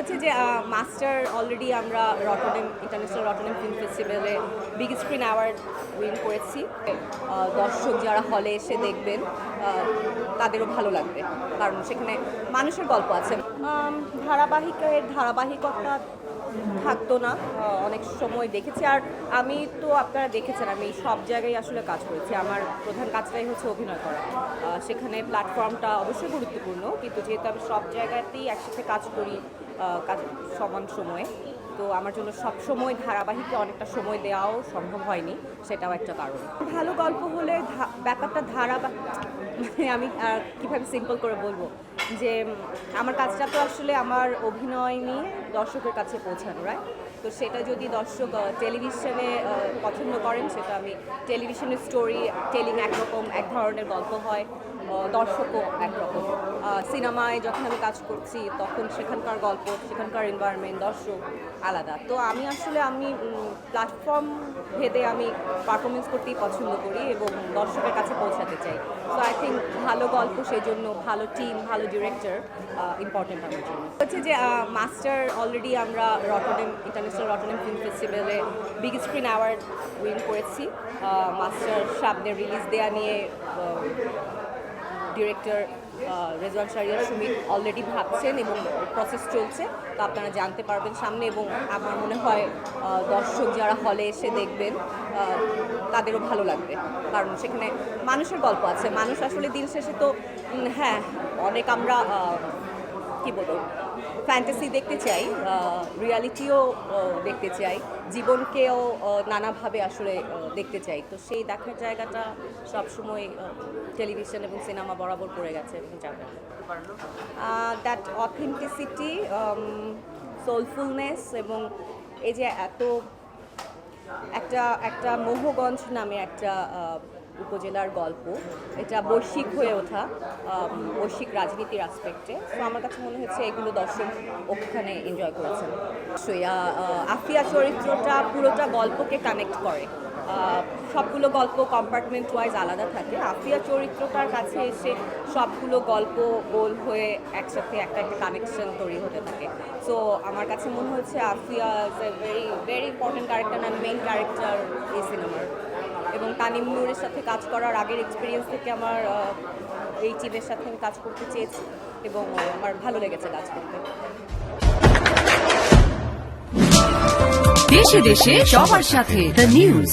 হচ্ছে যে master already আমরা ইন্টারন্যাশনাল রটরডেম ফিল্ম ফেস্টিভ্যালে বিগ স্ক্রিন অ্যাওয়ার্ড উইন করেছি। দর্শক যারা হলে এসে দেখবেন তাদেরও ভালো লাগবে, কারণ সেখানে মানুষের গল্প আছে। ধারাবাহিকতা থাকতো না, অনেক সময় দেখেছি। আর আমি তো আপনারা দেখেছেন আমি সব জায়গায় আসলে কাজ করেছি। আমার প্রধান কাজটাই হচ্ছে অভিনয় করা। সেখানে প্ল্যাটফর্মটা অবশ্যই গুরুত্বপূর্ণ, কিন্তু যেহেতু আমি সব জায়গাতেই একসাথে কাজ করি কাজ সমান সময়ে, তো আমার জন্য সব সময় ধারাবাহিকে অনেকটা সময় দেওয়াও সম্ভব হয়নি, সেটাও একটা কারণ। ভালো গল্প হলে ব্যাপারটা মানে আমি কীভাবে সিম্পল করে বলবো যে আমার কাজটা তো আসলে আমার অভিনয় নিয়ে দর্শকের কাছে পৌঁছানো, রাইট? তো সেটা যদি দর্শক টেলিভিশনে পছন্দ করেন, সেটা আমি টেলিভিশনের স্টোরি টেলিং একরকম, এক ধরনের গল্প হয়, দর্শকও একরকম। সিনেমায় যখন আমি কাজ করছি তখন সেখানকার গল্প, সেখানকার এনভায়রনমেন্ট, দর্শক আলাদা। তো আমি প্ল্যাটফর্ম ভেদে আমি পারফরমেন্স করতেই পছন্দ করি এবং দর্শকের কাছে পৌঁছাতে চাই। সো আই থিঙ্ক ভালো গল্প, সেই জন্য ভালো টিম, ভালো ডিরেক্টর ইম্পর্টেন্ট আমার জন্য। হচ্ছে যে মাস্টার অলরেডি আমরা ইন্টারন্যাশনাল রটরডেম ফিল্ম ফেস্টিভ্যালে বিগ স্ক্রিন অ্যাওয়ার্ড উইন করেছি। মাস্টার সামনে রিলিজ দেওয়া নিয়ে ডিরেক্টর রেজওয়ান শাহরিয়ার সুমিত অলরেডি ভাবছেন এবং প্রসেস চলছে, তো আপনারা জানতে পারবেন সামনে। এবং আমার মনে হয় দর্শক যারা হলে এসে দেখবেন তাদেরও ভালো লাগবে, কারণ সেখানে মানুষের গল্প আছে। মানুষ আসলে দিন শেষে তো হ্যাঁ, অনেক আমরা কী বলবো ফ্যান্টাসি দেখতে চাই, রিয়ালিটিও দেখতে চাই, জীবনকেও নানাভাবে আসলে দেখতে চাই। তো সেই দেখার জায়গাটা সবসময় টেলিভিশন এবং সিনেমা বরাবর পড়ে গেছে এবং যাবে। দ্যাট অথেন্টিসিটি, সোলফুলনেস, এবং এই যে একটা মোহগঞ্জ নামে একটা উপজেলার গল্প, এটা বৈশ্বিক হয়ে ওঠা, বৈশ্বিক রাজনীতির আসপেক্টে। তো আমার কাছে মনে হচ্ছে এগুলো দর্শক ওখানে এনজয় করেছেন। আফিয়া চরিত্রটা পুরোটা গল্পকে কানেক্ট করে। সবগুলো গল্প কম্পার্টমেন্ট ওয়াইজ আলাদা থাকে। আফিয়া চরিত্রটার কাছে এসে সবগুলো গল্প গোল হয়ে একসাথে একটা কানেকশন তৈরি হতে থাকে। সো আমার কাছে মনে হচ্ছে Afia is a very important character and main character এই সিনেমার। এবং তানিম নূরের সাথে কাজ করার আগের এক্সপিরিয়েন্স থেকে আমার এই টিমের সাথে আমি কাজ করতে চেয়েছি এবং আমার ভালো লেগেছে কাজ করতে। দেশে দেশে সবার সাথে দ্য নিউজ।